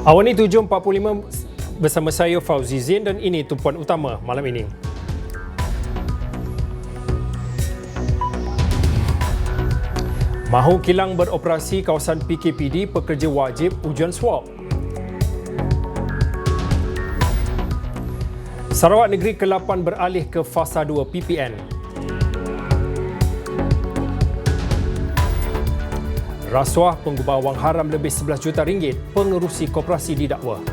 Awal ni 7.45 bersama saya Fauzi Zain dan ini tumpuan utama malam ini. Mahu kilang beroperasi kawasan PKPD, pekerja wajib ujian swab. Sarawak Negeri ke-8 beralih ke fasa 2 PPN. Rasuah penggubah wang haram lebih 11 juta ringgit, pengerusi koperasi didakwa.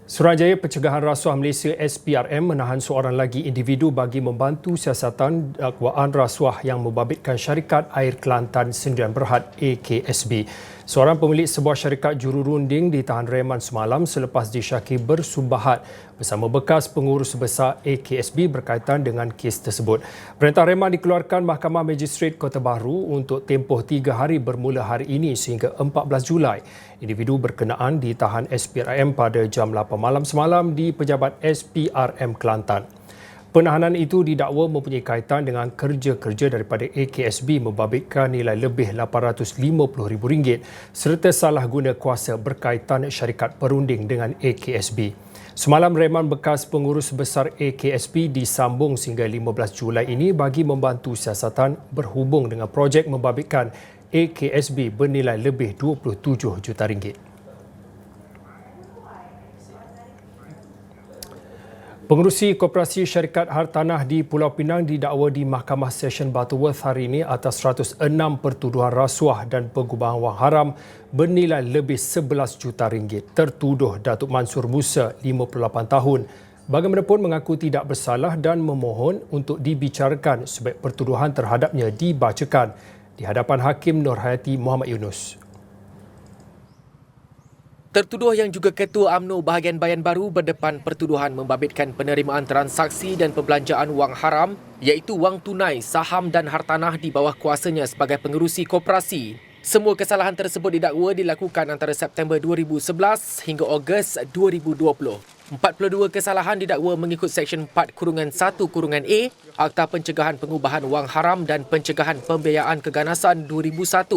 Suruhanjaya Pencegahan Rasuah Malaysia SPRM menahan seorang lagi individu bagi membantu siasatan dakwaan rasuah yang membabitkan syarikat Air Kelantan Sdn Bhd AKSB. Seorang pemilik sebuah syarikat jururunding ditahan reman semalam selepas disyaki bersubahat bersama bekas pengurus besar AKSB berkaitan dengan kes tersebut. Perintah reman dikeluarkan Mahkamah Magistrate Kota Bahru untuk tempoh 3 hari bermula hari ini sehingga 14 Julai. Individu berkenaan ditahan SPRM pada jam 8 malam semalam di Pejabat SPRM Kelantan. Penahanan itu didakwa mempunyai kaitan dengan kerja-kerja daripada AKSB membabitkan nilai lebih RM850,000 serta salah guna kuasa berkaitan syarikat perunding dengan AKSB. Semalam reman bekas pengurus besar AKSB disambung sehingga 15 Julai ini bagi membantu siasatan berhubung dengan projek membabitkan AKSB bernilai lebih RM27 juta. Pengerusi Koperasi Syarikat Hartanah di Pulau Pinang didakwa di Mahkamah Session Butterworth hari ini atas 106 pertuduhan rasuah dan pengubahan wang haram bernilai lebih 11 juta ringgit. Tertuduh Datuk Mansur Musa, 58 tahun, bagaimanapun mengaku tidak bersalah dan memohon untuk dibicarakan sebaik pertuduhan terhadapnya dibacakan di hadapan Hakim Nurhayati Muhammad Yunus. Tertuduh yang juga Ketua UMNO Bahagian Bayan Baru berdepan pertuduhan membabitkan penerimaan transaksi dan perbelanjaan wang haram iaitu wang tunai, saham dan hartanah di bawah kuasanya sebagai pengerusi koperasi. Semua kesalahan tersebut didakwa dilakukan antara September 2011 hingga Ogos 2020. 42 kesalahan didakwa mengikut Seksyen 4-1-A Akta Pencegahan Pengubahan Wang Haram dan Pencegahan Pembiayaan Keganasan 2001.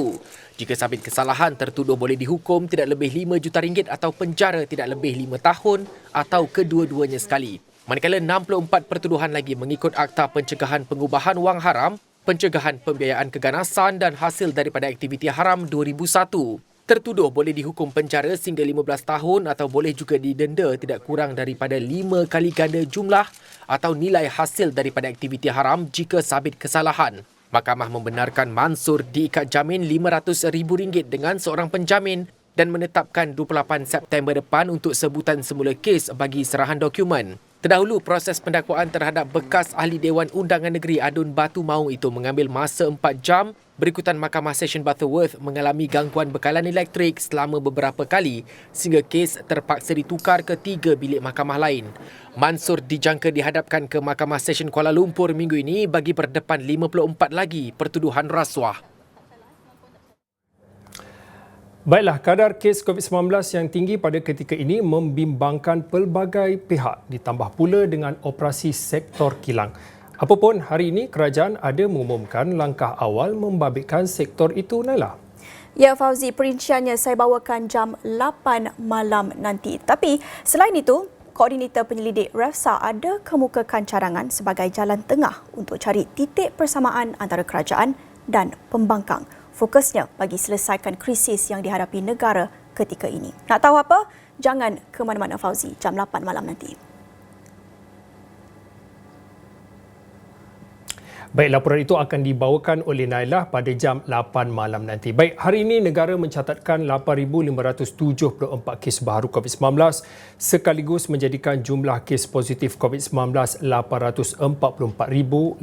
Jika sabit kesalahan, tertuduh boleh dihukum tidak lebih RM5 juta atau penjara tidak lebih 5 tahun atau kedua-duanya sekali. Manakala 64 pertuduhan lagi mengikut Akta Pencegahan Pengubahan Wang Haram, Pencegahan Pembiayaan Keganasan dan Hasil Daripada Aktiviti Haram 2001. Tertuduh boleh dihukum penjara sehingga 15 tahun atau boleh juga didenda tidak kurang daripada 5 kali ganda jumlah atau nilai hasil daripada aktiviti haram jika sabit kesalahan. Mahkamah membenarkan Mansur diikat jamin RM500,000 dengan seorang penjamin dan menetapkan 28 September depan untuk sebutan semula kes bagi serahan dokumen. Terdahulu, proses pendakwaan terhadap bekas Ahli Dewan Undangan Negeri Adun Batu Maung itu mengambil masa 4 jam berikutan Mahkamah Session Butterworth mengalami gangguan bekalan elektrik selama beberapa kali sehingga kes terpaksa ditukar ke 3 bilik mahkamah lain. Mansur dijangka dihadapkan ke Mahkamah Session Kuala Lumpur minggu ini bagi berdepan 54 lagi pertuduhan rasuah. Baiklah, kadar kes COVID-19 yang tinggi pada ketika ini membimbangkan pelbagai pihak ditambah pula dengan operasi sektor kilang. Apapun, hari ini kerajaan ada mengumumkan langkah awal membabitkan sektor itu, Naila. Ya Fauzi, perinciannya saya bawakan jam 8 malam nanti. Tapi selain itu, Koordinator Penyelidik REFSA ada kemukakan cadangan sebagai jalan tengah untuk cari titik persamaan antara kerajaan dan pembangkang. Fokusnya bagi selesaikan krisis yang dihadapi negara ketika ini. Nak tahu apa? Jangan ke mana-mana Fauzi, jam 8 malam nanti. Baik, laporan itu akan dibawakan oleh Nailah pada jam 8 malam nanti. Baik, hari ini negara mencatatkan 8,574 kes baru COVID-19 sekaligus menjadikan jumlah kes positif COVID-19 844,870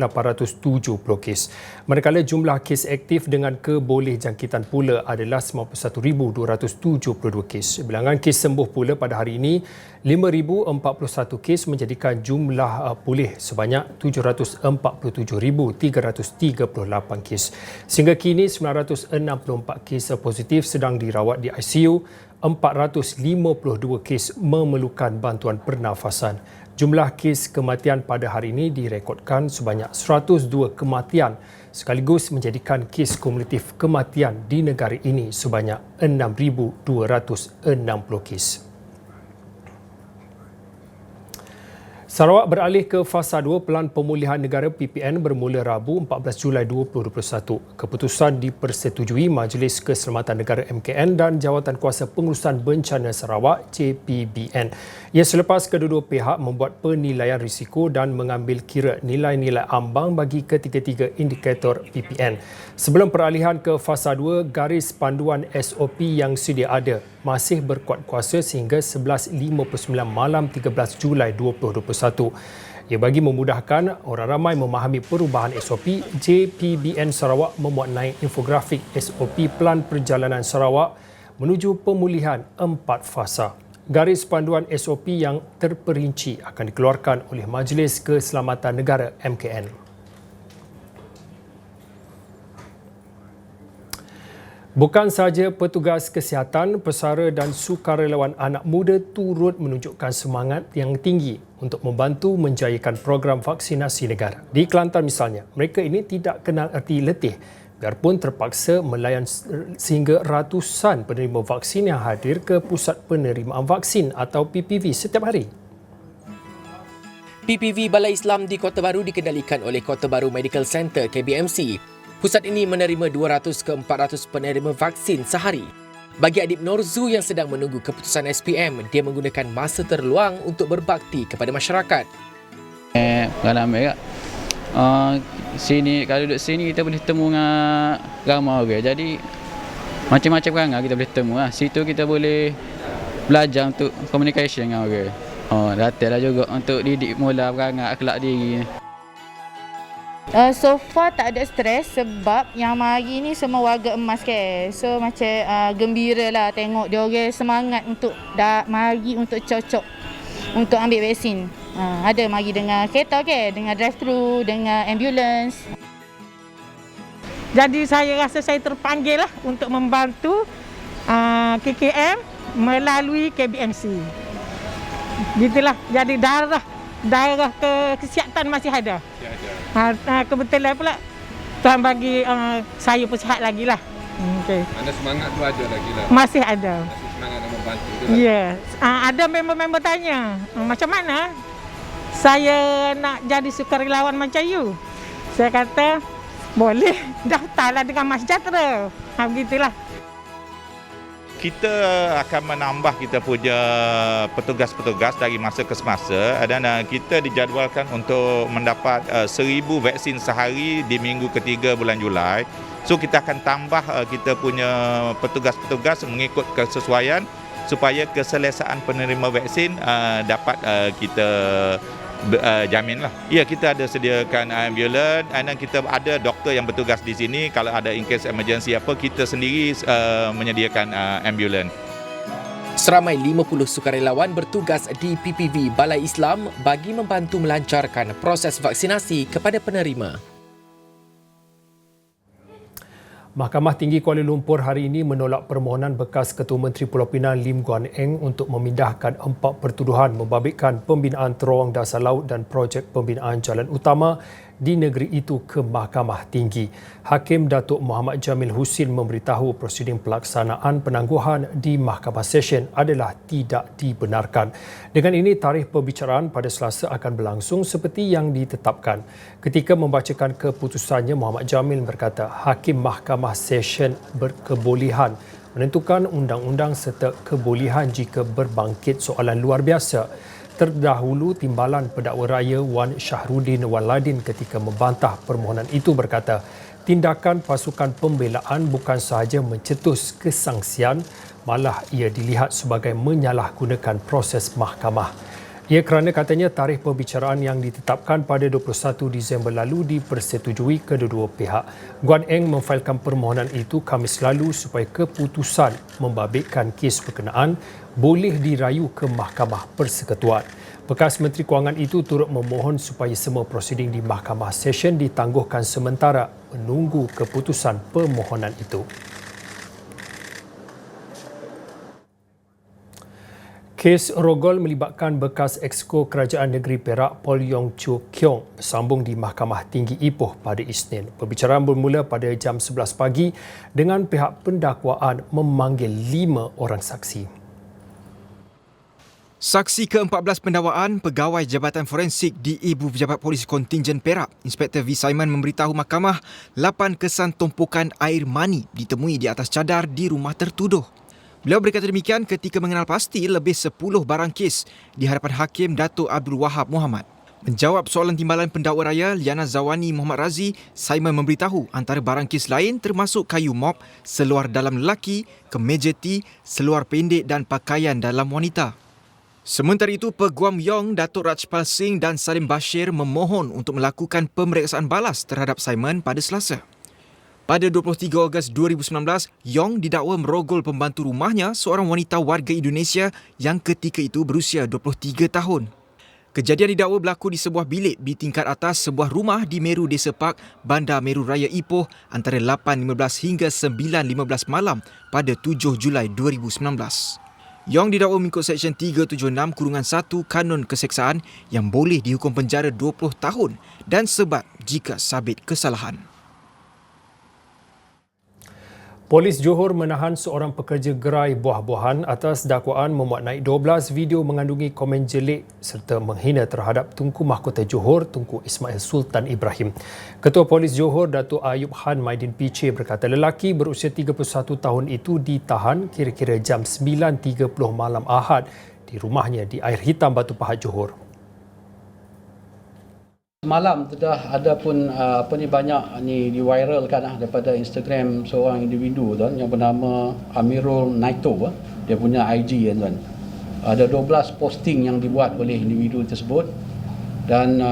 kes. Manakala jumlah kes aktif dengan kebolehjangkitan pula adalah 91,272 kes. Bilangan kes sembuh pula pada hari ini 5,041 kes menjadikan jumlah pulih sebanyak 747,338 kes. Sehingga kini 964 kes positif sedang dirawat di ICU, 452 kes memerlukan bantuan pernafasan. Jumlah kes kematian pada hari ini direkodkan sebanyak 102 kematian sekaligus menjadikan kes kumulatif kematian di negara ini sebanyak 6,260 kes. Sarawak beralih ke fasa 2 Pelan Pemulihan Negara PPN bermula Rabu 14 Julai 2021. Keputusan dipersetujui Majlis Keselamatan Negara MKN dan Jawatan Kuasa Pengurusan Bencana Sarawak JPBN. Ia selepas kedua-dua pihak membuat penilaian risiko dan mengambil kira nilai-nilai ambang bagi ketiga-tiga indikator PPN. Sebelum peralihan ke fasa 2, garis panduan SOP yang sedia ada masih berkuat kuasa sehingga 11.59 malam 13 Julai 2021. Ia bagi memudahkan orang ramai memahami perubahan SOP, JPBN Sarawak memuat naik infografik SOP Pelan Perjalanan Sarawak menuju pemulihan 4 fasa. Garis panduan SOP yang terperinci akan dikeluarkan oleh Majlis Keselamatan Negara MKN. Bukan sahaja petugas kesihatan, pesara dan sukarelawan anak muda turut menunjukkan semangat yang tinggi untuk membantu menjayakan program vaksinasi negara. Di Kelantan misalnya, mereka ini tidak kenal erti letih biarpun terpaksa melayan sehingga ratusan penerima vaksin yang hadir ke Pusat Penerimaan Vaksin atau PPV setiap hari. PPV Balai Islam di Kota Baru dikendalikan oleh Kota Baru Medical Center KBMC. Pusat ini menerima 200 ke 400 penerima vaksin sehari. Bagi Adib Norzu yang sedang menunggu keputusan SPM, dia menggunakan masa terluang untuk berbakti kepada masyarakat. Pengalaman sini, kalau duduk sini kita boleh temu dengan ramai orang. Jadi macam-macam perangai kita boleh temu. Situ kita boleh belajar untuk communication dengan orang. Latihlah juga untuk didik mula perangai akhlak diri. So far tak ada stres sebab yang mari ni semua warga emas ke. So macam gembira lah tengok dia orang semangat untuk mari untuk cocok untuk ambil vaksin. Ada mari dengan kereta ke, dengan drive-thru, dengan ambulans. Jadi saya rasa saya terpanggil lah untuk membantu KKM melalui KBMC. Gitulah, jadi darah kesihatan masih ada. Kebetulan pula Tuhan bagi saya pun sihat lagi lah. Okay. Anda semangat tu ada lagi lah? Masih ada. Masih semangat nak membantu tu lah? Ya. Ada member-member tanya, macam mana saya nak jadi sukarelawan macam you? Saya kata, boleh daftarlah dengan Mas Sejahtera. Begitulah. Kita akan menambah kita punya petugas-petugas dari masa ke semasa dan kita dijadualkan untuk mendapat 1,000 vaksin sehari di minggu ketiga bulan Julai. So kita akan tambah kita punya petugas-petugas mengikut kesesuaian supaya keselesaan penerima vaksin dapat kita jamin lah. Ya, kita ada sediakan ambulans dan kita ada doktor yang bertugas di sini. Kalau ada in case emergency apa, kita sendiri menyediakan ambulans. Seramai 50 sukarelawan bertugas di PPV Balai Islam bagi membantu melancarkan proses vaksinasi kepada penerima. Mahkamah Tinggi Kuala Lumpur hari ini menolak permohonan bekas Ketua Menteri Pulau Pinang Lim Guan Eng untuk memindahkan 4 pertuduhan membabitkan pembinaan terowong dasar laut dan projek pembinaan jalan utama di negeri itu ke Mahkamah Tinggi. Hakim Datuk Muhammad Jamil Husin memberitahu prosiding pelaksanaan penangguhan di Mahkamah Session adalah tidak dibenarkan. Dengan ini, tarikh perbicaraan pada Selasa akan berlangsung seperti yang ditetapkan. Ketika membacakan keputusannya, Muhammad Jamil berkata Hakim Mahkamah Session berkebolehan menentukan undang-undang serta kebolehan jika berbangkit soalan luar biasa. Terdahulu, Timbalan Pendakwa Raya Wan Shahruddin Waladin ketika membantah permohonan itu berkata, tindakan pasukan pembelaan bukan sahaja mencetus kesangsian, malah ia dilihat sebagai menyalahgunakan proses mahkamah. Ia kerana katanya tarikh perbicaraan yang ditetapkan pada 21 Disember lalu dipersetujui kedua-dua pihak. Guan Eng memfailkan permohonan itu Khamis lalu supaya keputusan membabitkan kes berkenaan boleh dirayu ke Mahkamah Persekutuan. Bekas Menteri Kewangan itu turut memohon supaya semua prosiding di Mahkamah Session ditangguhkan sementara menunggu keputusan permohonan itu. Kes rogol melibatkan bekas Exco Kerajaan Negeri Perak Paul Yong Chu Kiong bersambung di Mahkamah Tinggi Ipoh pada Isnin. Perbicaraan bermula pada jam 11 pagi dengan pihak pendakwaan memanggil 5 orang saksi. Saksi ke-14 pendakwaan, Pegawai Jabatan Forensik di Ibu Pejabat Polis Kontingen Perak, Inspektor V. Simon memberitahu mahkamah 8 kesan tumpukan air mani ditemui di atas cadar di rumah tertuduh. Beliau berkata demikian ketika mengenal pasti lebih 10 barang kes di hadapan Hakim Datuk Abdul Wahab Muhammad. Menjawab soalan timbalan pendakwa raya Liana Zawani Muhammad Razi, Simon memberitahu antara barang kes lain termasuk kayu mop, seluar dalam lelaki, kemeja T, seluar pendek dan pakaian dalam wanita. Sementara itu, Peguam Yong, Datuk Rajpal Singh dan Salim Bashir memohon untuk melakukan pemeriksaan balas terhadap Simon pada Selasa. Pada 23 Ogos 2019, Yong didakwa merogol pembantu rumahnya, seorang wanita warga Indonesia yang ketika itu berusia 23 tahun. Kejadian didakwa berlaku di sebuah bilik di tingkat atas sebuah rumah di Meru Desa Park, Bandar Meru Raya Ipoh antara 8.15 hingga 9.15 malam pada 7 Julai 2019. Yong didakwa mengikut Seksyen 376-1 Kanun Keseksaan yang boleh dihukum penjara 20 tahun dan sebat jika sabit kesalahan. Polis Johor menahan seorang pekerja gerai buah-buahan atas dakwaan memuat naik 12 video mengandungi komen jelek serta menghina terhadap Tunku Mahkota Johor, Tunku Ismail Sultan Ibrahim. Ketua Polis Johor, Datuk Ayub Han Maidin PC berkata lelaki berusia 31 tahun itu ditahan kira-kira jam 9.30 malam Ahad di rumahnya di Air Hitam Batu Pahat Johor. Semalam sudah ada pun banyak diviralkan daripada Instagram seorang individu tuan yang bernama Amirul Naito. Dia punya IG tuan. Ada 12 posting yang dibuat oleh individu tersebut dan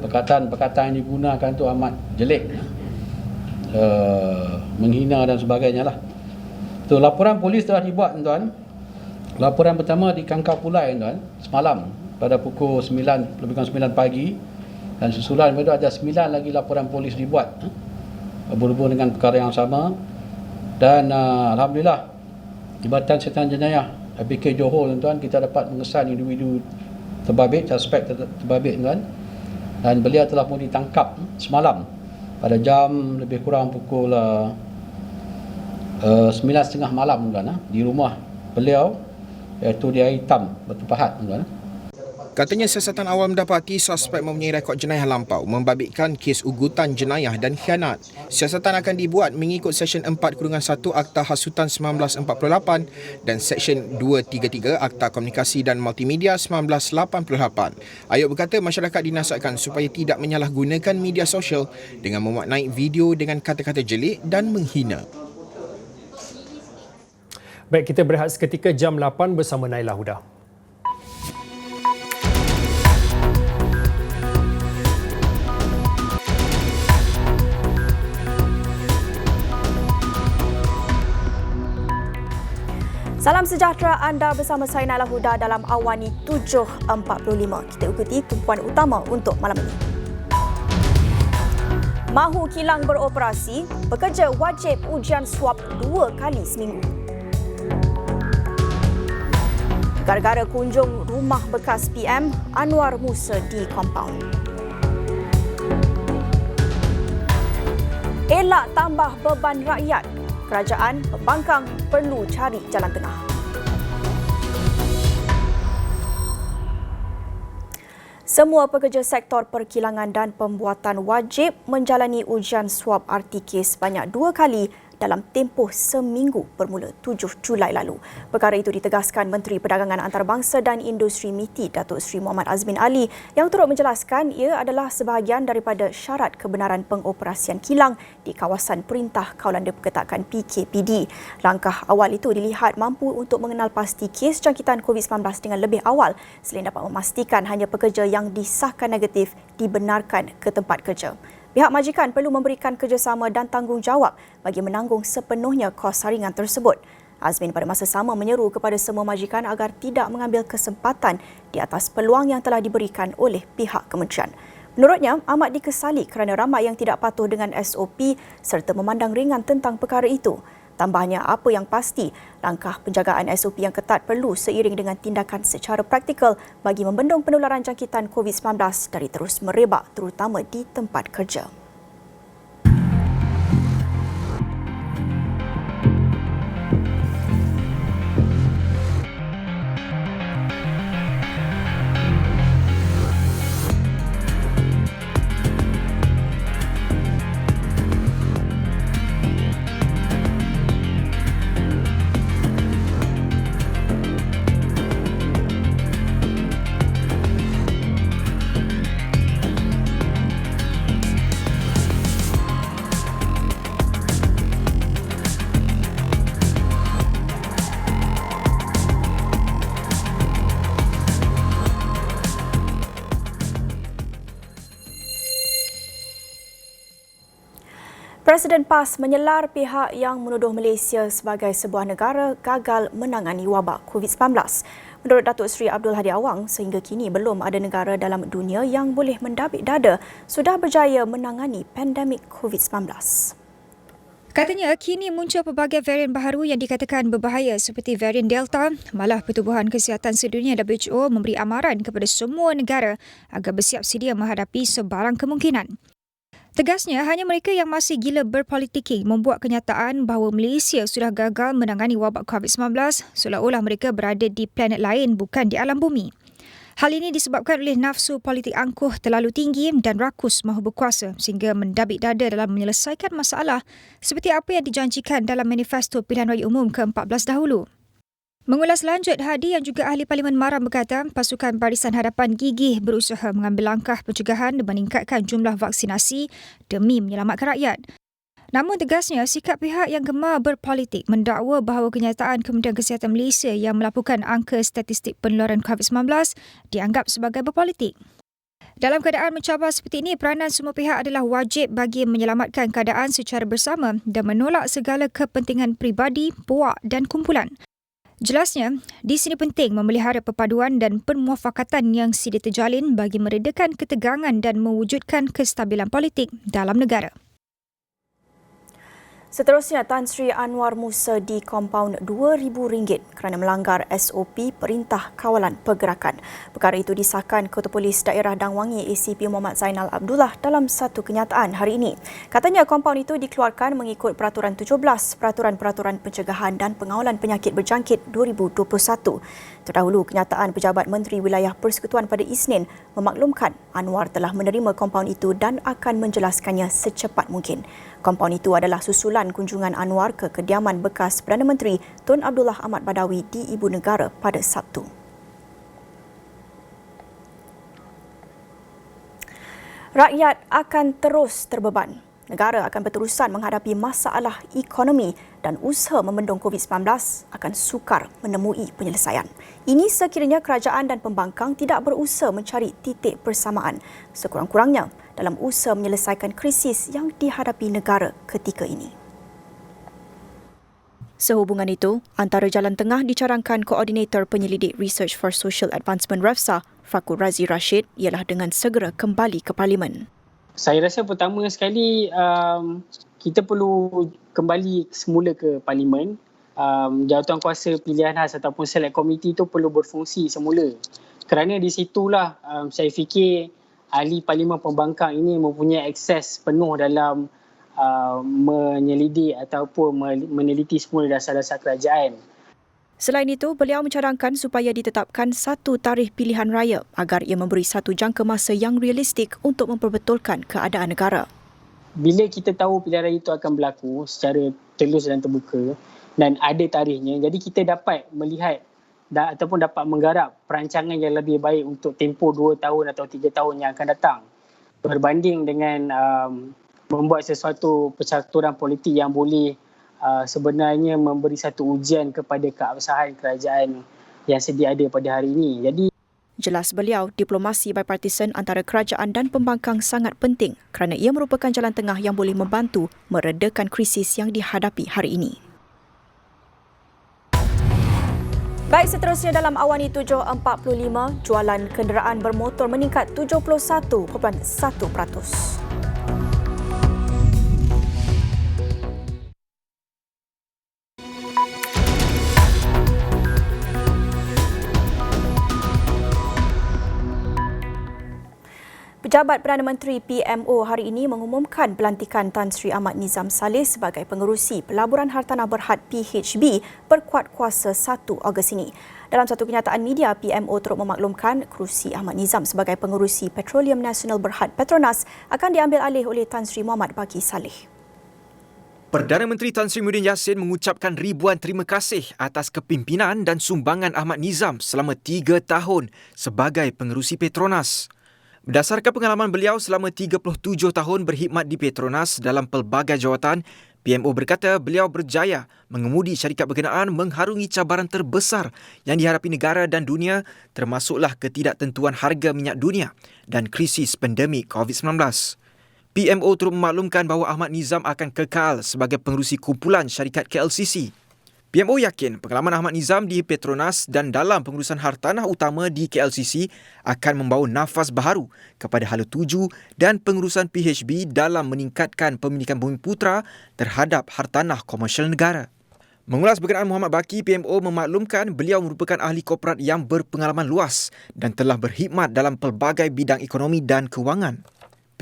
perkataan-perkataan yang digunakan tu amat jelek, menghina dan sebagainya lah. Tu laporan polis telah dibuat tuan. Laporan pertama di Kangkar Pulai tuan semalam pada pukul 9 lebih kurang 9 pagi. Dan susulan itu ada 9 lagi laporan polis dibuat berhubung dengan perkara yang sama. Dan Alhamdulillah, Jabatan Siasatan Jenayah APK Johor tuan, kita dapat mengesan individu terbabit, suspek terbabit tuan. Dan beliau telah pun ditangkap semalam pada jam lebih kurang pukul 9.30 malam tuan, di rumah beliau iaitu di Air Hitam Batu Pahat tuan. Katanya siasatan awam mendapati suspek mempunyai rekod jenayah lampau membabitkan kes ugutan jenayah dan khianat. Siasatan akan dibuat mengikut Seksyen 4-1 Akta Hasutan 1948 dan Seksyen 233 Akta Komunikasi dan Multimedia 1988. Ayub berkata masyarakat dinasihatkan supaya tidak menyalahgunakan media sosial dengan memuat naik video dengan kata-kata jelek dan menghina. Baik, kita berehat seketika jam 8 bersama Naila Huda. Salam sejahtera, anda bersama saya Naila Huda dalam Awani 7.45. Kita ikuti tumpuan utama untuk malam ini. Mahu kilang beroperasi, pekerja wajib ujian swab 2 kali seminggu. Gara-gara kunjung rumah bekas PM, Anwar Musa di kompaun. Elak tambah beban rakyat. Kerajaan pembangkang perlu cari jalan tengah. Semua pekerja sektor perkilangan dan pembuatan wajib menjalani ujian swab RTK sebanyak 2 kali dalam tempoh seminggu bermula 7 Julai lalu. Perkara itu ditegaskan Menteri Perdagangan Antarabangsa dan Industri MITI Datuk Seri Muhammad Azmin Ali yang turut menjelaskan ia adalah sebahagian daripada syarat kebenaran pengoperasian kilang di kawasan Perintah Kawalan Diperketatkan PKPD. Langkah awal itu dilihat mampu untuk mengenal pasti kes jangkitan COVID-19 dengan lebih awal selain dapat memastikan hanya pekerja yang disahkan negatif dibenarkan ke tempat kerja. Pihak majikan perlu memberikan kerjasama dan tanggungjawab bagi menanggung sepenuhnya kos saringan tersebut. Azmin pada masa sama menyeru kepada semua majikan agar tidak mengambil kesempatan di atas peluang yang telah diberikan oleh pihak kementerian. Menurutnya, amat dikesali kerana ramai yang tidak patuh dengan SOP serta memandang ringan tentang perkara itu. Tambahnya, apa yang pasti, langkah penjagaan SOP yang ketat perlu seiring dengan tindakan secara praktikal bagi membendung penularan jangkitan COVID-19 dari terus merebak terutama di tempat kerja. Presiden PAS menyelar pihak yang menuduh Malaysia sebagai sebuah negara gagal menangani wabak COVID-19. Menurut Datuk Seri Abdul Hadi Awang, sehingga kini belum ada negara dalam dunia yang boleh mendabik dada sudah berjaya menangani pandemik COVID-19. Katanya, kini muncul pelbagai varian baharu yang dikatakan berbahaya seperti varian Delta. Malah Pertubuhan Kesihatan Sedunia WHO memberi amaran kepada semua negara agar bersiap sedia menghadapi sebarang kemungkinan. Tegasnya, hanya mereka yang masih gila berpolitiki membuat kenyataan bahawa Malaysia sudah gagal menangani wabak COVID-19 seolah-olah mereka berada di planet lain bukan di alam bumi. Hal ini disebabkan oleh nafsu politik angkuh terlalu tinggi dan rakus mahu berkuasa sehingga mendabik dada dalam menyelesaikan masalah seperti apa yang dijanjikan dalam manifesto pilihan raya umum ke-14 dahulu. Mengulas lanjut, Hadi yang juga ahli Parlimen Maram berkata pasukan Barisan Hadapan gigih berusaha mengambil langkah pencegahan dan meningkatkan jumlah vaksinasi demi menyelamatkan rakyat. Namun tegasnya, sikap pihak yang gemar berpolitik mendakwa bahawa kenyataan Kementerian Kesihatan Malaysia yang melaporkan angka statistik penularan COVID-19 dianggap sebagai berpolitik. Dalam keadaan mencabar seperti ini, peranan semua pihak adalah wajib bagi menyelamatkan keadaan secara bersama dan menolak segala kepentingan peribadi, puak dan kumpulan. Jelasnya, di sini penting memelihara perpaduan dan permuafakatan yang sedia terjalin bagi meredakan ketegangan dan mewujudkan kestabilan politik dalam negara. Seterusnya, Tan Sri Anwar Musa dikompaun RM2,000 kerana melanggar SOP Perintah Kawalan Pergerakan. Perkara itu disahkan Ketua Polis Daerah Dang Wangi ACP Muhammad Zainal Abdullah dalam satu kenyataan hari ini. Katanya kompaun itu dikeluarkan mengikut Peraturan 17 Peraturan-Peraturan Pencegahan dan Pengawalan Penyakit Berjangkit 2021. Terdahulu, kenyataan Pejabat Menteri Wilayah Persekutuan pada Isnin memaklumkan Anwar telah menerima kompaun itu dan akan menjelaskannya secepat mungkin. Kompaun itu adalah susulan kunjungan Anwar ke kediaman bekas Perdana Menteri Tun Abdullah Ahmad Badawi di Ibu Negara pada Sabtu. Rakyat akan terus terbeban. Negara akan berterusan menghadapi masalah ekonomi dan usaha membendung COVID-19 akan sukar menemui penyelesaian. Ini sekiranya kerajaan dan pembangkang tidak berusaha mencari titik persamaan sekurang-kurangnya dalam usaha menyelesaikan krisis yang dihadapi negara ketika ini. Sehubungan itu, antara jalan tengah dicarangkan Koordinator Penyelidik Research for Social Advancement REFSA, Fakul Razi Rashid, ialah dengan segera kembali ke Parlimen. Saya rasa pertama sekali kita perlu kembali semula ke Parlimen. Jawatankuasa pilihan khas ataupun select committee itu perlu berfungsi semula. Kerana di situlah saya fikir ahli Parlimen Pembangkang ini mempunyai akses penuh dalam menyelidik ataupun meneliti semula dasar-dasar kerajaan. Selain itu, beliau mencadangkan supaya ditetapkan satu tarikh pilihan raya agar ia memberi satu jangka masa yang realistik untuk memperbetulkan keadaan negara. Bila kita tahu pilihan raya itu akan berlaku secara telus dan terbuka dan ada tarikhnya, jadi kita dapat melihat ataupun dapat menggarap perancangan yang lebih baik untuk tempoh 2 tahun atau 3 tahun yang akan datang. Berbanding dengan membuat sesuatu percaturan politik yang boleh sebenarnya memberi satu ujian kepada keabsahan kerajaan yang sedia ada pada hari ini. Jadi, jelas beliau, diplomasi bipartisan antara kerajaan dan pembangkang sangat penting kerana ia merupakan jalan tengah yang boleh membantu meredakan krisis yang dihadapi hari ini. Baik, seterusnya dalam Awani 7.45, jualan kenderaan bermotor meningkat 71.1%. Pejabat Perdana Menteri PMO hari ini mengumumkan pelantikan Tan Sri Ahmad Nizam Saleh sebagai pengerusi Pelaburan Hartanah Berhad PHB berkuat kuasa 1 Ogos ini. Dalam satu kenyataan media, PMO turut memaklumkan kerusi Ahmad Nizam sebagai pengerusi Petroleum Nasional Berhad Petronas akan diambil alih oleh Tan Sri Muhammad Baqi Saleh. Perdana Menteri Tan Sri Muhyiddin Yassin mengucapkan ribuan terima kasih atas kepimpinan dan sumbangan Ahmad Nizam selama 3 tahun sebagai pengerusi Petronas. Berdasarkan pengalaman beliau selama 37 tahun berkhidmat di Petronas dalam pelbagai jawatan, PMO berkata beliau berjaya mengemudi syarikat berkenaan mengharungi cabaran terbesar yang dihadapi negara dan dunia, termasuklah ketidaktentuan harga minyak dunia dan krisis pandemik COVID-19. PMO turut memaklumkan bahawa Ahmad Nizam akan kekal sebagai pengerusi kumpulan syarikat KLCC. PMO yakin pengalaman Ahmad Nizam di Petronas dan dalam pengurusan hartanah utama di KLCC akan membawa nafas baharu kepada hala tuju dan pengurusan PHB dalam meningkatkan pemilikan bumi putra terhadap hartanah komersial negara. Mengulas berkenaan Muhammad Baqi, PMO memaklumkan beliau merupakan ahli korporat yang berpengalaman luas dan telah berkhidmat dalam pelbagai bidang ekonomi dan kewangan.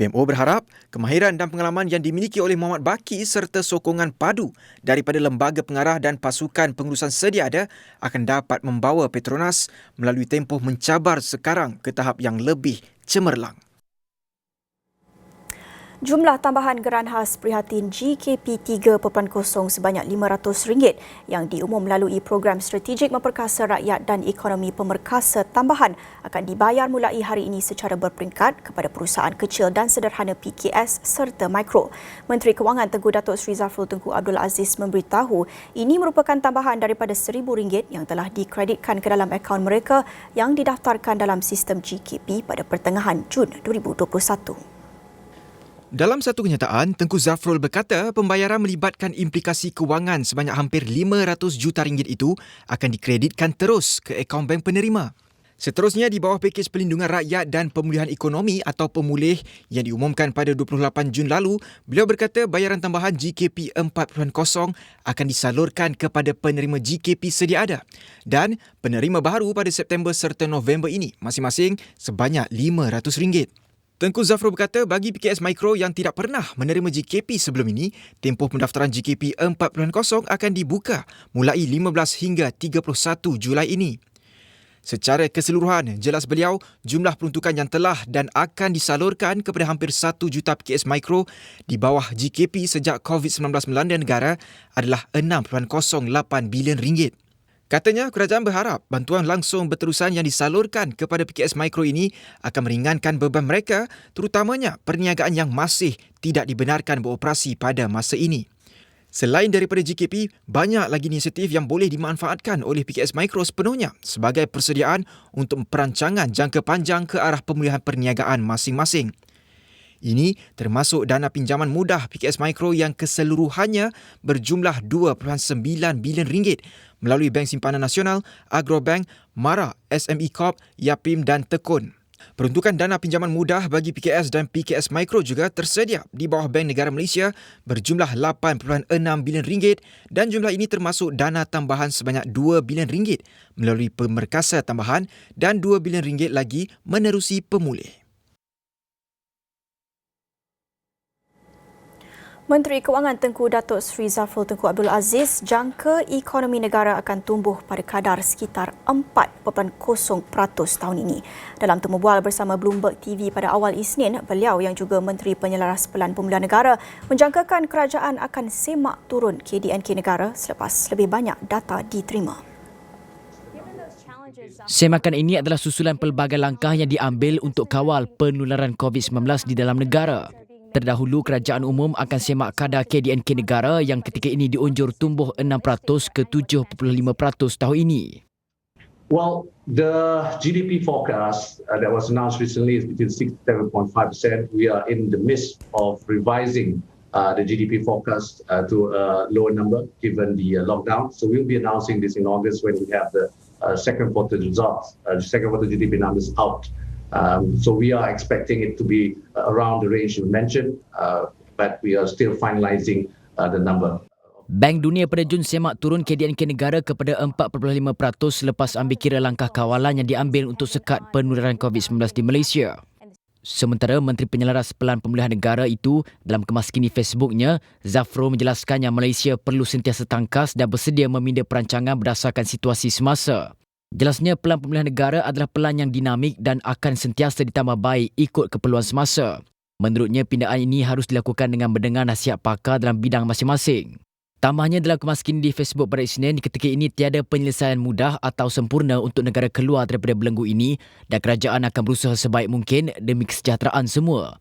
PMO berharap kemahiran dan pengalaman yang dimiliki oleh Muhammad Baqi serta sokongan padu daripada lembaga pengarah dan pasukan pengurusan sedia ada akan dapat membawa Petronas melalui tempoh mencabar sekarang ke tahap yang lebih cemerlang. Jumlah tambahan geran khas prihatin GKP 3.0 sebanyak RM500 yang diumum melalui program strategik memperkasa rakyat dan ekonomi pemerkasa tambahan akan dibayar mulai hari ini secara berperingkat kepada perusahaan kecil dan sederhana PKS serta mikro. Menteri Kewangan Tengku Datuk Seri Zafrul Tunku Abdul Aziz memberitahu ini merupakan tambahan daripada RM1,000 yang telah dikreditkan ke dalam akaun mereka yang didaftarkan dalam sistem GKP pada pertengahan Jun 2021. Dalam satu kenyataan, Tengku Zafrul berkata pembayaran melibatkan implikasi kewangan sebanyak hampir RM500 juta itu akan dikreditkan terus ke akaun bank penerima. Seterusnya, di bawah pakej pelindungan rakyat dan pemulihan ekonomi atau pemulih yang diumumkan pada 28 Jun lalu, beliau berkata bayaran tambahan GKP 4.0 akan disalurkan kepada penerima GKP sedia ada dan penerima baru pada September serta November ini masing-masing sebanyak RM500. Tengku Zafrul berkata bagi PKS Mikro yang tidak pernah menerima GKP sebelum ini, tempoh pendaftaran GKP 4.0 akan dibuka mulai 15 hingga 31 Julai ini. Secara keseluruhan, jelas beliau, jumlah peruntukan yang telah dan akan disalurkan kepada hampir 1 juta PKS Mikro di bawah GKP sejak COVID-19 melanda negara adalah RM6.08 bilion. Katanya, kerajaan berharap bantuan langsung berterusan yang disalurkan kepada PKS Mikro ini akan meringankan beban mereka, terutamanya perniagaan yang masih tidak dibenarkan beroperasi pada masa ini. Selain daripada GKP, banyak lagi inisiatif yang boleh dimanfaatkan oleh PKS Mikro sepenuhnya sebagai persediaan untuk perancangan jangka panjang ke arah pemulihan perniagaan masing-masing. Ini termasuk dana pinjaman mudah PKS Mikro yang keseluruhannya berjumlah RM2.9 bilion melalui Bank Simpanan Nasional, Agrobank, Mara, SME Corp, Yapim dan Tekun. Peruntukan dana pinjaman mudah bagi PKS dan PKS Mikro juga tersedia di bawah Bank Negara Malaysia berjumlah RM8.6 bilion dan jumlah ini termasuk dana tambahan sebanyak RM2 bilion melalui pemerkasa tambahan dan RM2 bilion lagi menerusi pemulih. Menteri Kewangan Tengku Datuk Seri Zafrul Tunku Abdul Aziz jangka ekonomi negara akan tumbuh pada kadar sekitar 4.0% tahun ini. Dalam temu bual bersama Bloomberg TV pada awal Isnin, beliau yang juga Menteri Penyelaras Pelan Pemulihan Negara menjangkakan kerajaan akan semak turun KDNK negara selepas lebih banyak data diterima. Semakan ini adalah susulan pelbagai langkah yang diambil untuk kawal penularan COVID-19 di dalam negara. Terdahulu, kerajaan umum akan semak kadar KDNK negara yang ketika ini diunjur tumbuh 6% ke 7.5% tahun ini. Well, the GDP forecast that was announced recently is between 6 to 7.5%. We are in the midst of revising the GDP forecast to a lower number given the lockdown. So we'll be announcing this in August when we have the second quarter results, second quarter GDP numbers out. So we are expecting it to be around the range you mentioned, but we are still finalising the number. Bank Dunia pada Jun semak turun KDNK negara kepada 4.5% selepas ambil kira langkah kawalan yang diambil untuk sekat penularan COVID-19 di Malaysia. Sementara Menteri Penyelaras Pelan Pemulihan Negara itu dalam kemaskini Facebooknya, Zafrul menjelaskannya Malaysia perlu sentiasa tangkas dan bersedia meminda perancangan berdasarkan situasi semasa. Jelasnya Pelan Pemulihan Negara adalah pelan yang dinamik dan akan sentiasa ditambah baik ikut keperluan semasa. Menurutnya, pindaan ini harus dilakukan dengan mendengar nasihat pakar dalam bidang masing-masing. Tambahnya dalam kemaskini di Facebook pada Isnin, ketika ini tiada penyelesaian mudah atau sempurna untuk negara keluar daripada belenggu ini dan kerajaan akan berusaha sebaik mungkin demi kesejahteraan semua.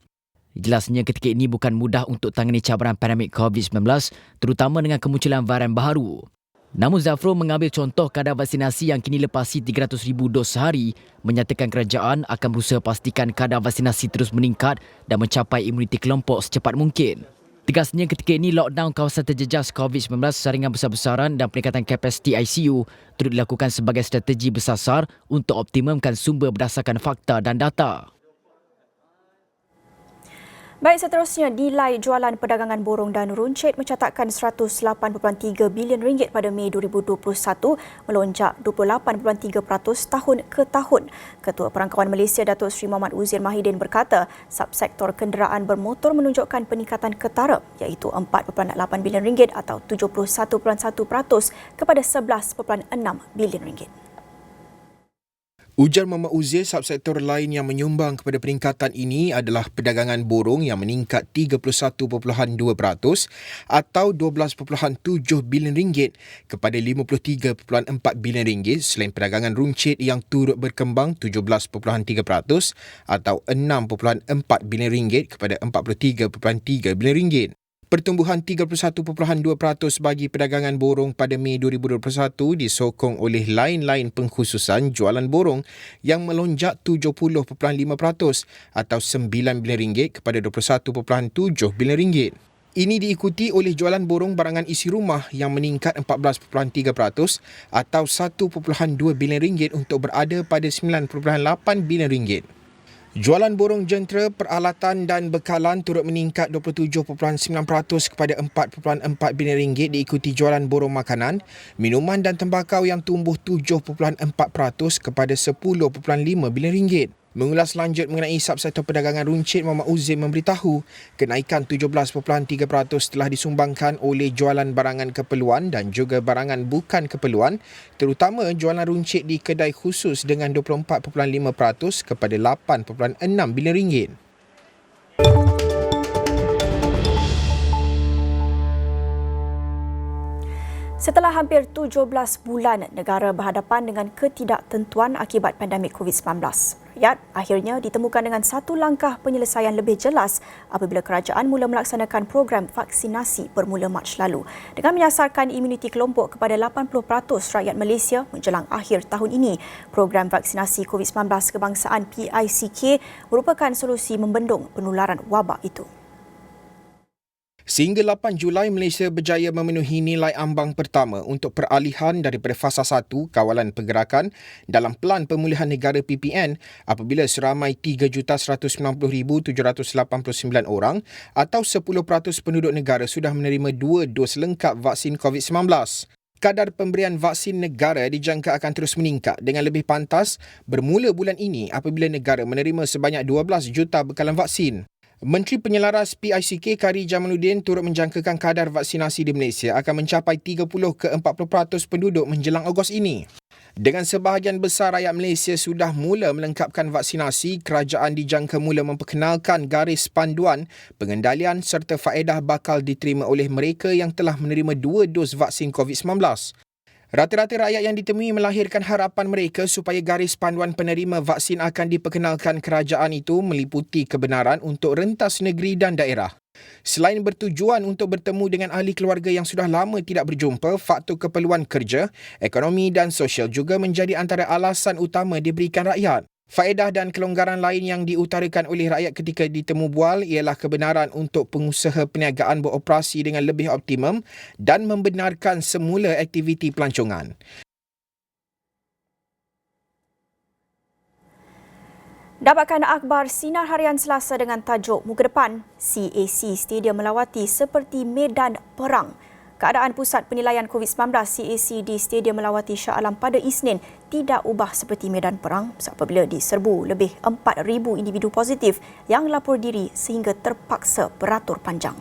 Jelasnya ketika ini bukan mudah untuk tangani cabaran pandemik COVID-19, terutama dengan kemunculan varian baharu. Namun Zafrul mengambil contoh kadar vaksinasi yang kini lepasi 300,000 dos sehari, menyatakan kerajaan akan berusaha pastikan kadar vaksinasi terus meningkat dan mencapai imuniti kelompok secepat mungkin. Tegasnya ketika ini lockdown kawasan terjejas COVID-19 saringan besar-besaran dan peningkatan kapasiti ICU turut dilakukan sebagai strategi bersasar untuk optimumkan sumber berdasarkan fakta dan data. Baik, seterusnya, nilai jualan perdagangan borong dan runcit mencatatkan RM108.3 bilion pada Mei 2021, melonjak 28.3% tahun ke tahun. Ketua Perangkawan Malaysia Datuk Seri Muhammad Uzir Mahidin berkata, subsektor kenderaan bermotor menunjukkan peningkatan ketara iaitu RM4.8 bilion atau 71.1% kepada RM11.6 bilion. Ujar Muhammad Uzir, subsektor lain yang menyumbang kepada peningkatan ini adalah perdagangan borong yang meningkat 31.2% atau RM12.7 bilion kepada RM53.4 bilion, selain perdagangan runcit yang turut berkembang 17.3% atau RM6.4 bilion kepada RM43.3 bilion. Pertumbuhan 31.2% bagi perdagangan borong pada Mei 2021 disokong oleh lain-lain pengkhususan jualan borong yang melonjak 70.5% atau RM9 bilion kepada RM21.7 bilion. Ini diikuti oleh jualan borong barangan isi rumah yang meningkat 14.3% atau RM1.2 bilion untuk berada pada RM9.8 bilion. Jualan borong jentera, peralatan dan bekalan turut meningkat 27.9% kepada RM4.4 bilion diikuti jualan borong makanan, minuman dan tembakau yang tumbuh 7.4% kepada RM10.5 bilion. Mengulas lanjut mengenai subsektor perdagangan runcit, Muhammad Uzir memberitahu kenaikan 17.3% telah disumbangkan oleh jualan barangan keperluan dan juga barangan bukan keperluan, terutama jualan runcit di kedai khusus dengan 24.5% kepada RM8.6 bilion. Setelah hampir 17 bulan negara berhadapan dengan ketidaktentuan akibat pandemik COVID-19, rakyat akhirnya ditemukan dengan satu langkah penyelesaian lebih jelas apabila kerajaan mula melaksanakan program vaksinasi bermula Mac lalu dengan menyasarkan imuniti kelompok kepada 80% rakyat Malaysia menjelang akhir tahun ini. Program vaksinasi COVID-19 kebangsaan PICK merupakan solusi membendung penularan wabak itu. Sehingga 8 Julai, Malaysia berjaya memenuhi nilai ambang pertama untuk peralihan daripada fasa 1 kawalan pergerakan dalam Pelan Pemulihan Negara PPN apabila seramai 3,190,789 orang atau 10% penduduk negara sudah menerima 2 dos lengkap vaksin COVID-19. Kadar pemberian vaksin negara dijangka akan terus meningkat dengan lebih pantas bermula bulan ini apabila negara menerima sebanyak 12 juta bekalan vaksin. Menteri Penyelaras PICK Kari Jamaluddin turut menjangkakan kadar vaksinasi di Malaysia akan mencapai 30 ke 40% penduduk menjelang Ogos ini. Dengan sebahagian besar rakyat Malaysia sudah mula melengkapkan vaksinasi, kerajaan dijangka mula memperkenalkan garis panduan pengendalian serta faedah bakal diterima oleh mereka yang telah menerima 2 dos vaksin COVID-19. Rata-rata rakyat yang ditemui melahirkan harapan mereka supaya garis panduan penerima vaksin akan diperkenalkan kerajaan itu meliputi kebenaran untuk rentas negeri dan daerah. Selain bertujuan untuk bertemu dengan ahli keluarga yang sudah lama tidak berjumpa, faktor keperluan kerja, ekonomi dan sosial juga menjadi antara alasan utama diberikan rakyat. Faedah dan kelonggaran lain yang diutarakan oleh rakyat ketika ditemu bual ialah kebenaran untuk pengusaha perniagaan beroperasi dengan lebih optimum dan membenarkan semula aktiviti pelancongan. Dapatkan akhbar Sinar Harian Selasa dengan tajuk Muka Depan, CAC Stadium melawati seperti medan perang. Keadaan Pusat Penilaian COVID-19 CAC di Stadium Melawati Shah Alam pada Isnin tidak ubah seperti medan perang apabila diserbu lebih 4,000 individu positif yang lapor diri sehingga terpaksa beratur panjang.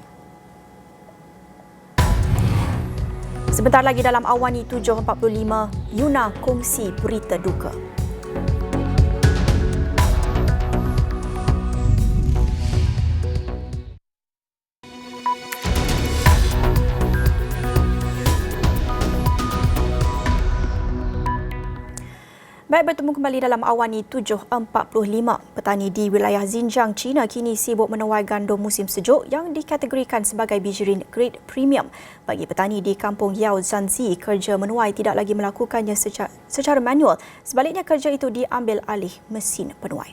Sebentar lagi dalam Awani 7.45, Yuna kongsi berita duka. Baik, bertemu kembali dalam Awani 7.45. Petani di wilayah Xinjiang, China kini sibuk menuai gandum musim sejuk yang dikategorikan sebagai bijirin grade premium. Bagi petani di kampung Yao Zanzi, kerja menuai tidak lagi melakukannya secara manual. Sebaliknya, kerja itu diambil alih mesin penuai.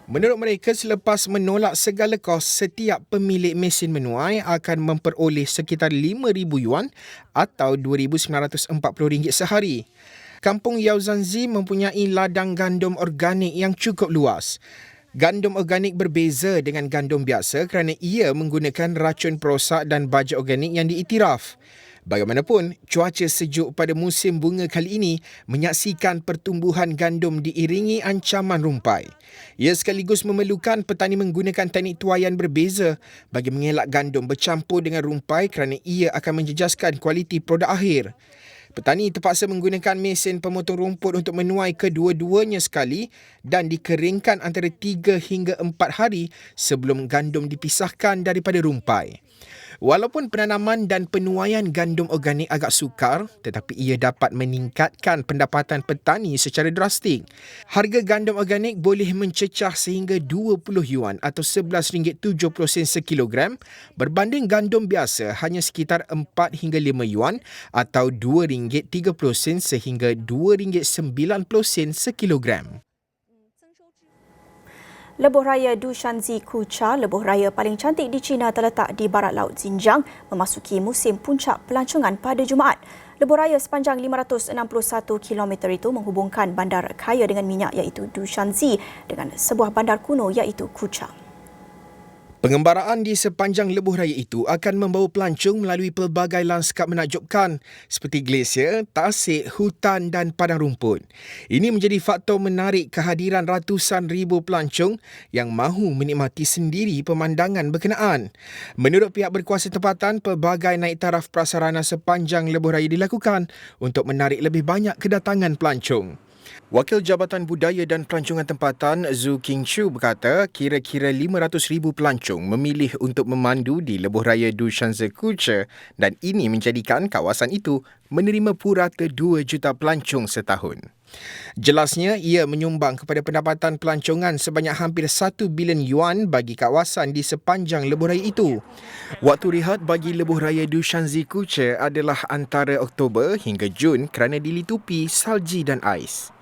Menurut mereka, selepas menolak segala kos, setiap pemilik mesin menuai akan memperoleh sekitar RM5,000 atau RM2,940 sehari. Kampung Yao Zanzi mempunyai ladang gandum organik yang cukup luas. Gandum organik berbeza dengan gandum biasa kerana ia menggunakan racun perosak dan baja organik yang diiktiraf. Bagaimanapun, cuaca sejuk pada musim bunga kali ini menyaksikan pertumbuhan gandum diiringi ancaman rumpai. Ia sekaligus memerlukan petani menggunakan teknik tuaian berbeza bagi mengelak gandum bercampur dengan rumpai kerana ia akan menjejaskan kualiti produk akhir. Petani terpaksa menggunakan mesin pemotong rumput untuk menuai kedua-duanya sekali dan dikeringkan antara 3 hingga 4 hari sebelum gandum dipisahkan daripada rumpai. Walaupun penanaman dan penuaian gandum organik agak sukar, tetapi ia dapat meningkatkan pendapatan petani secara drastik. Harga gandum organik boleh mencecah sehingga RM20 atau RM11.70 sekilogram berbanding gandum biasa hanya sekitar RM4 hingga RM5 atau RM2.30 sehingga RM2.90 sekilogram. Lebuh Raya Dushanzi Kucha, lebuh raya paling cantik di China, terletak di barat laut Xinjiang, memasuki musim puncak pelancongan pada Jumaat. Lebuh raya sepanjang 561 km itu menghubungkan bandar kaya dengan minyak iaitu Dushanzi dengan sebuah bandar kuno iaitu Kucha. Pengembaraan di sepanjang lebuh raya itu akan membawa pelancong melalui pelbagai lanskap menakjubkan seperti glasier, tasik, hutan dan padang rumput. Ini menjadi faktor menarik kehadiran ratusan ribu pelancong yang mahu menikmati sendiri pemandangan berkenaan. Menurut pihak berkuasa tempatan, pelbagai naik taraf prasarana sepanjang lebuh raya dilakukan untuk menarik lebih banyak kedatangan pelancong. Wakil Jabatan Budaya dan Pelancongan Tempatan Zhu Qingqiu berkata kira-kira 500,000 pelancong memilih untuk memandu di lebuh raya Dushanzi Kucha dan ini menjadikan kawasan itu menerima purata 2 juta pelancong setahun. Jelasnya, ia menyumbang kepada pendapatan pelancongan sebanyak hampir RM1 bilion bagi kawasan di sepanjang lebuh raya itu. Waktu rehat bagi lebuh raya Dushanzi Kucha adalah antara Oktober hingga Jun kerana dilitupi salji dan ais.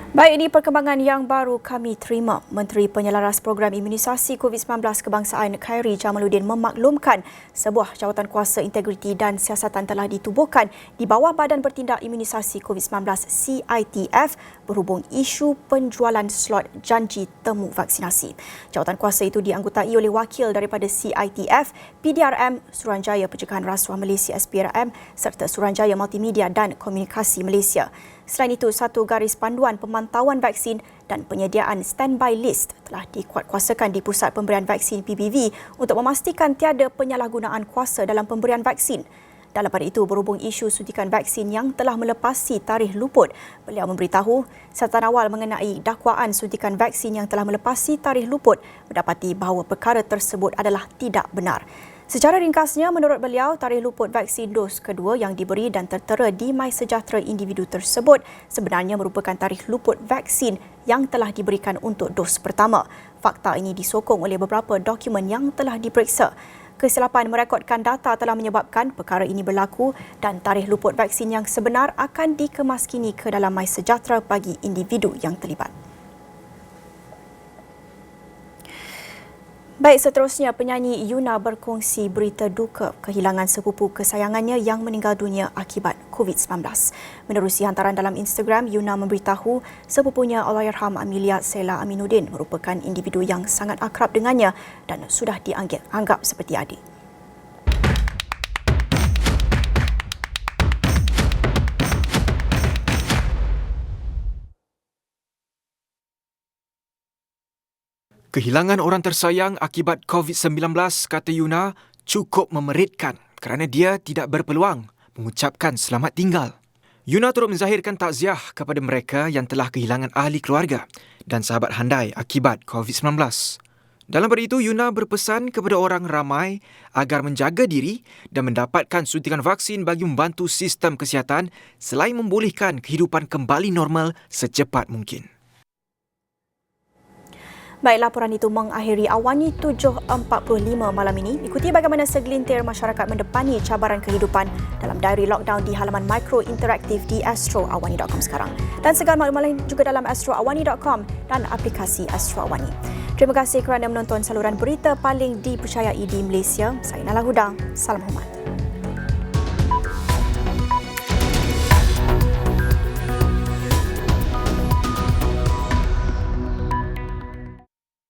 Baik, ini perkembangan yang baru kami terima. Menteri Penyelaras Program Imunisasi COVID-19 Kebangsaan Khairi Jamaluddin memaklumkan sebuah jawatan kuasa integriti dan siasatan telah ditubuhkan di bawah Badan Bertindak Imunisasi COVID-19 CITF berhubung isu penjualan slot janji temu vaksinasi. Jawatan kuasa itu dianggotai oleh wakil daripada CITF, PDRM, Suruhanjaya Pencegahan Rasuah Malaysia SPRM serta Suruhanjaya Multimedia dan Komunikasi Malaysia. Selain itu, satu garis panduan pemantauan vaksin dan penyediaan standby list telah dikuatkuasakan di Pusat Pemberian Vaksin PBV untuk memastikan tiada penyalahgunaan kuasa dalam pemberian vaksin. Dalam pada itu, berhubung isu suntikan vaksin yang telah melepasi tarikh luput, beliau memberitahu siasatan awal mengenai dakwaan suntikan vaksin yang telah melepasi tarikh luput mendapati bahawa perkara tersebut adalah tidak benar. Secara ringkasnya, menurut beliau, tarikh luput vaksin dos kedua yang diberi dan tertera di MySejahtera individu tersebut sebenarnya merupakan tarikh luput vaksin yang telah diberikan untuk dos pertama. Fakta ini disokong oleh beberapa dokumen yang telah diperiksa. Kesilapan merekodkan data telah menyebabkan perkara ini berlaku dan tarikh luput vaksin yang sebenar akan dikemaskini ke dalam MySejahtera bagi individu yang terlibat. Baik, seterusnya penyanyi Yuna berkongsi berita duka kehilangan sepupu kesayangannya yang meninggal dunia akibat COVID-19. Menerusi hantaran dalam Instagram, Yuna memberitahu sepupunya Allahyarham Amelia Sela Aminuddin merupakan individu yang sangat akrab dengannya dan sudah dianggap seperti adik. Kehilangan orang tersayang akibat COVID-19, kata Yuna, cukup memeritkan kerana dia tidak berpeluang mengucapkan selamat tinggal. Yuna turut menzahirkan takziah kepada mereka yang telah kehilangan ahli keluarga dan sahabat handai akibat COVID-19. Dalam pada itu, Yuna berpesan kepada orang ramai agar menjaga diri dan mendapatkan suntikan vaksin bagi membantu sistem kesihatan selain membolehkan kehidupan kembali normal secepat mungkin. Baik, laporan itu mengakhiri Awani 7.45 malam ini. Ikuti bagaimana segelintir masyarakat mendepani cabaran kehidupan dalam diary lockdown di halaman Mikro Interaktif di astroawani.com sekarang. Dan segala maklumat lain juga dalam astroawani.com dan aplikasi Astro Awani. Terima kasih kerana menonton saluran berita paling dipercayai di Malaysia. Saya Nala Huda. Salam hormat.